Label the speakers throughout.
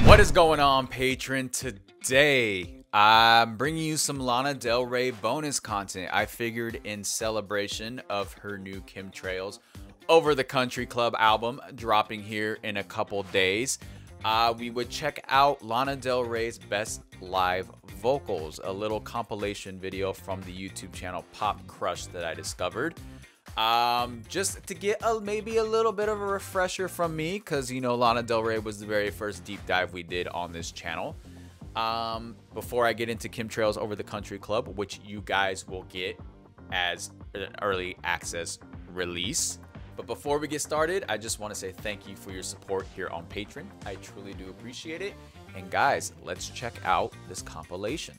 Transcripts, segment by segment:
Speaker 1: What is going on, patron? Today I'm bringing you some Lana Del Rey bonus content. I figured in celebration of her new Chemtrails Over the Country Club album dropping here in a couple days, we would check out Lana Del Rey's best live vocals, a little compilation video from the YouTube channel Pop Crush that I discovered. Just to get maybe a little bit of a refresher from me, because you know Lana Del Rey was the very first deep dive we did on this channel. Before I get into Chemtrails Over the Country Club, which you guys will get as an early access release. But before we get started, I just want to say thank you for your support here on Patreon. I truly do appreciate it. And guys, let's check out this compilation.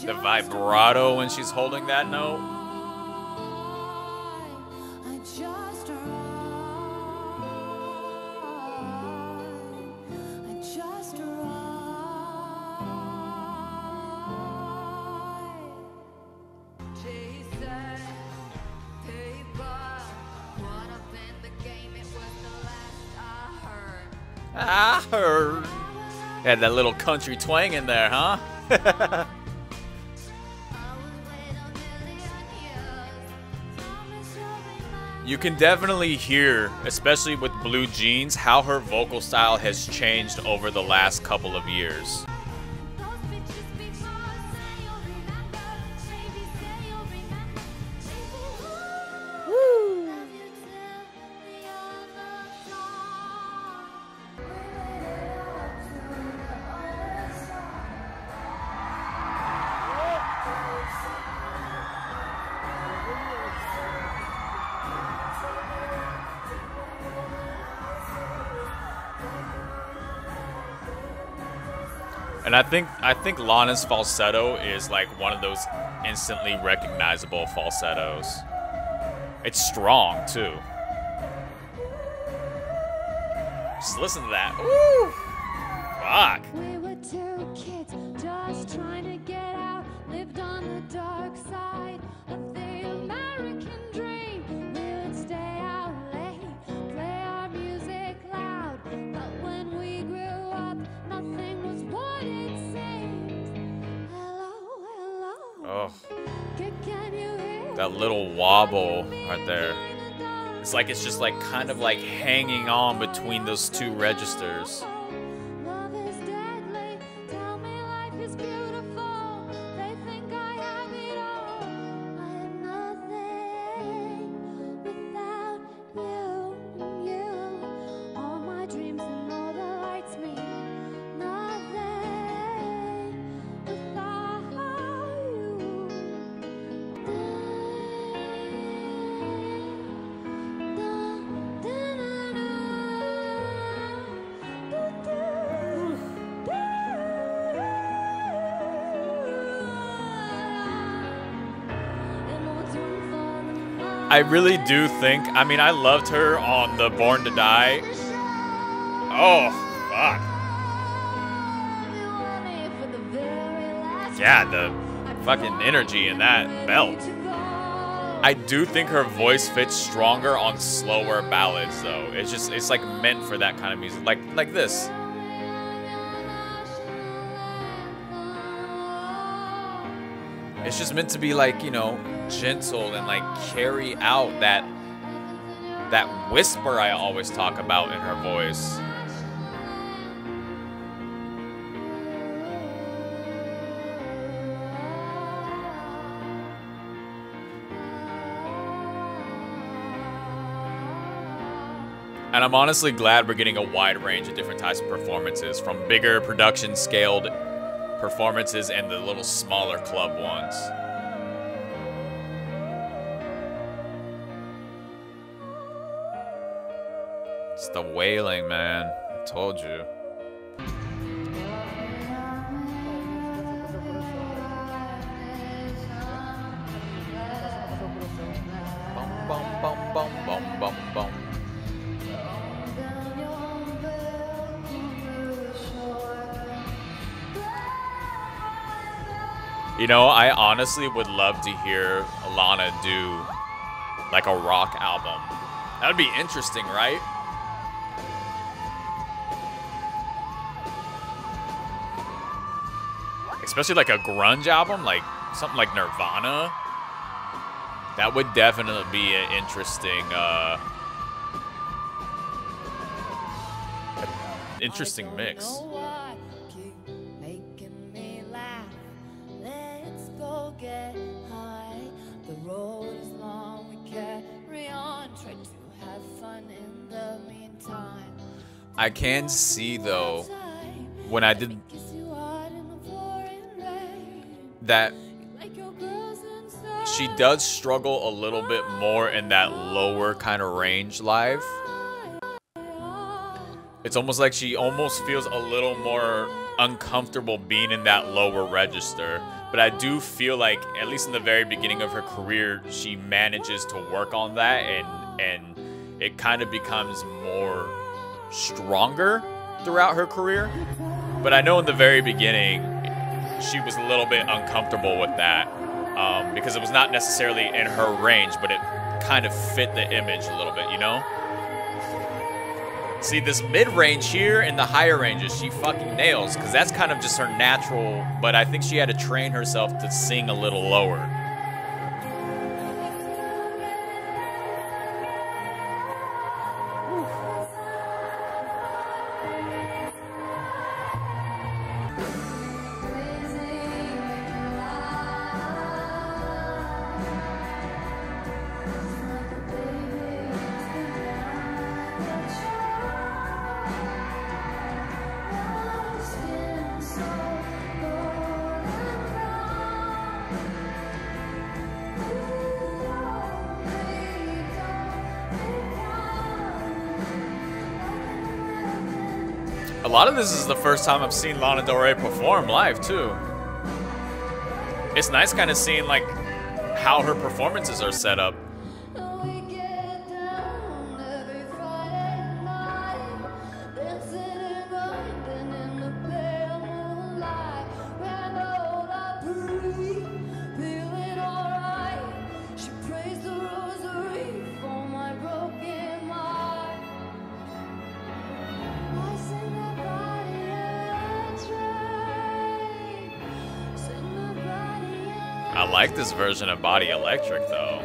Speaker 1: The vibrato when she's holding that note. I heard. Had that little country twang in there, huh? You can definitely hear, especially with Blue Jeans, how her vocal style has changed over the last couple of years. And I think Lana's falsetto is like one of those instantly recognizable falsettos. It's strong too. Just listen to that. Ooh, fuck.
Speaker 2: We were two kids just trying to get out, lived on the dark side of the American dream. We would stay out late, play our music loud, but when we grew up, nothing was what it seemed. Hello, hello.
Speaker 1: Oh,
Speaker 2: Can you hear
Speaker 1: that little wobble right there. It's like it's just like kind of like hanging on between those two registers.
Speaker 2: Love is deadly. Tell me life is beautiful. They think I have it all. I am nothing without you. All my dreams and all the lights mean nothing without
Speaker 1: I really do think, I mean, I loved her on the Born to Die. Oh, fuck. Yeah, the fucking energy in that belt. I do think her voice fits stronger on slower ballads, though. It's like meant for that kind of music, like this. It's just meant to be like, you know, gentle and like carry out that whisper I always talk about in her voice. And I'm honestly glad we're getting a wide range of different types of performances, from bigger production scaled performances and the little smaller club ones. It's the wailing, man. I told you. You know, I honestly would love to hear Lana do like a rock album. That would be interesting, right? Especially like a grunge album, like something like Nirvana. That would definitely be an interesting mix. I can see though, when I did that, she does struggle a little bit more in that lower kind of range live. It's almost like she almost feels a little more uncomfortable being in that lower register. But I do feel like, at least in the very beginning of her career, she manages to work on that, and it kind of becomes more stronger throughout her career. But I know in the very beginning, she was a little bit uncomfortable with that because it was not necessarily in her range, but it kind of fit the image a little bit, you know? See, this mid-range here and the higher ranges, she fucking nails, because that's kind of just her natural, but I think she had to train herself to sing a little lower. A lot of this is the first time I've seen Lana Del Rey perform live, too. It's nice kind of seeing, like, how her performances are set up. I like this version of Body Electric, though.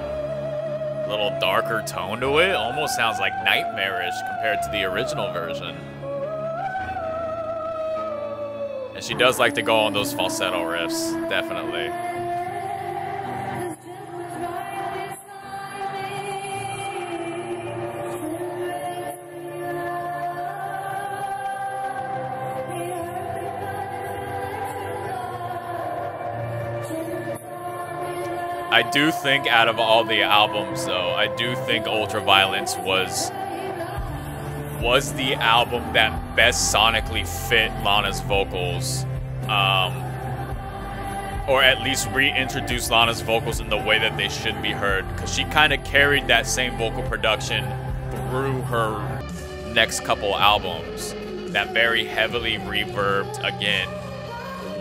Speaker 1: A little darker tone to it. Almost sounds like nightmarish compared to the original version. And she does like to go on those falsetto riffs, definitely. I do think out of all the albums, though, I do think Ultraviolence was the album that best sonically fit Lana's vocals, or at least reintroduced Lana's vocals in the way that they should be heard, because she kind of carried that same vocal production through her next couple albums. That very heavily reverbed, again,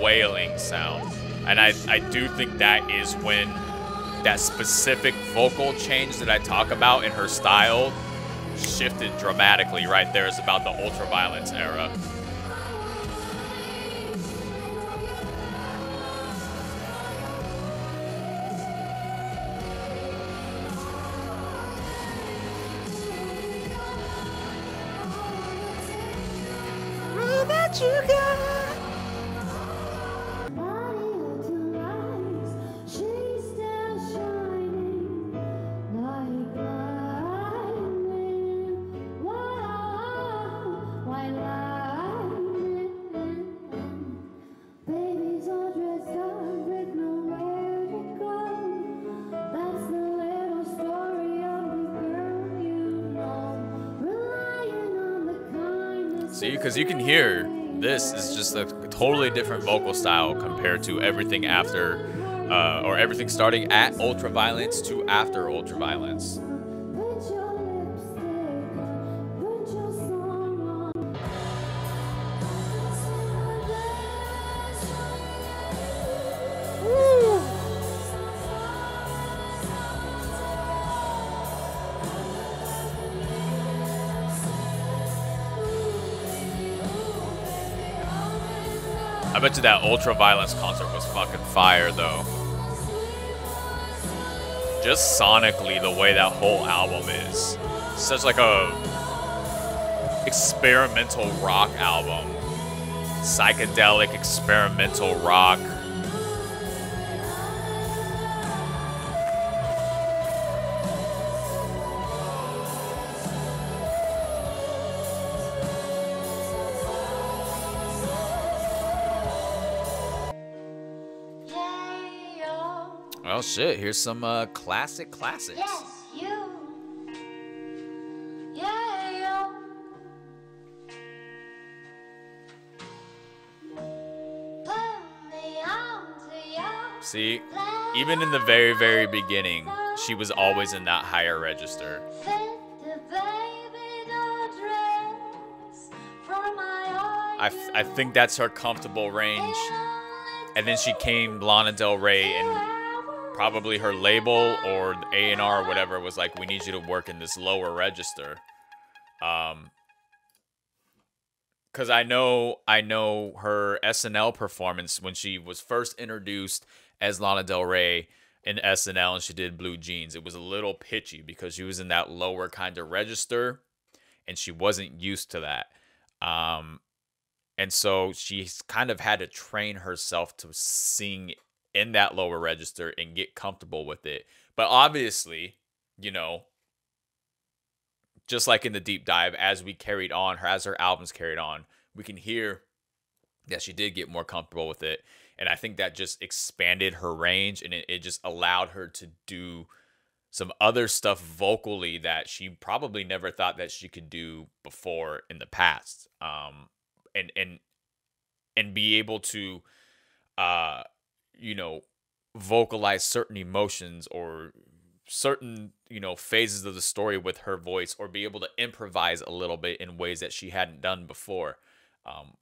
Speaker 1: wailing sound. And I do think that is when that specific vocal change that I talk about in her style shifted dramatically right there. Is about the Ultraviolence era. All that you got. See, because you can hear this is just a totally different vocal style compared to everything after, or everything starting at Ultraviolence to after Ultraviolence. Woo! I bet you that Ultraviolence concert was fucking fire, though. Just sonically, the way that whole album is. Such like a experimental rock album. Psychedelic experimental rock. Well, shit, here's some classics.
Speaker 2: Yes, you. Yeah, you. Put me onto your
Speaker 1: See, even in the very, very beginning, she was always in that higher register.
Speaker 2: fit the baby doll dress for my
Speaker 1: I think that's her comfortable range. And then she came Lana Del Rey, and probably her label or the A&R or whatever was like, we need you to work in this lower register. Because I know her SNL performance when she was first introduced as Lana Del Rey in SNL and she did Blue Jeans. It was a little pitchy because she was in that lower kind of register and she wasn't used to that. And so she's kind of had to train herself to sing in that lower register and get comfortable with it. But obviously, you know, just like in the deep dive, as we carried on, as her albums carried on, we can hear that she did get more comfortable with it. And I think that just expanded her range and it just allowed her to do some other stuff vocally that she probably never thought that she could do before in the past. And be able to you know, vocalize certain emotions or certain, you know, phases of the story with her voice, or be able to improvise a little bit in ways that she hadn't done before.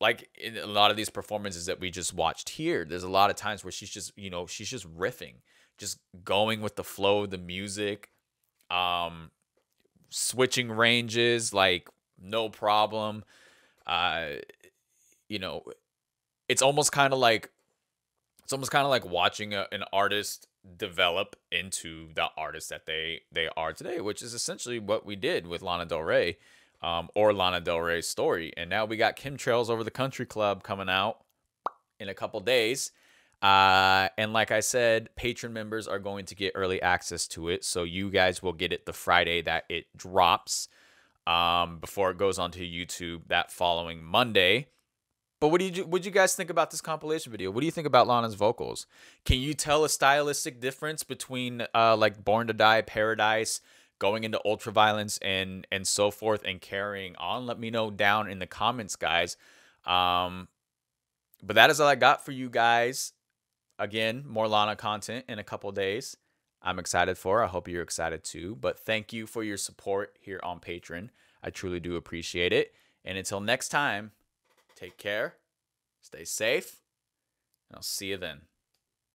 Speaker 1: Like in a lot of these performances that we just watched here, there's a lot of times where she's just, you know, she's just riffing, just going with the flow of the music, switching ranges, like no problem. You know, it's almost kind of like watching an artist develop into the artist that they are today, which is essentially what we did with Lana Del Rey, or Lana Del Rey's story. And now we got Chemtrails Over the Country Club coming out in a couple days. And like I said, Patreon members are going to get early access to it. So you guys will get it the Friday that it drops, before it goes onto YouTube that following Monday. But what'd you guys think about this compilation video? What do you think about Lana's vocals? Can you tell a stylistic difference between like Born to Die, Paradise, going into Ultraviolence and so forth and carrying on? Let me know down in the comments, guys. But that is all I got for you guys. Again, more Lana content in a couple days. I'm excited for. I hope you're excited too. But thank you for your support here on Patreon. I truly do appreciate it. And until next time, take care, stay safe, and I'll see you then.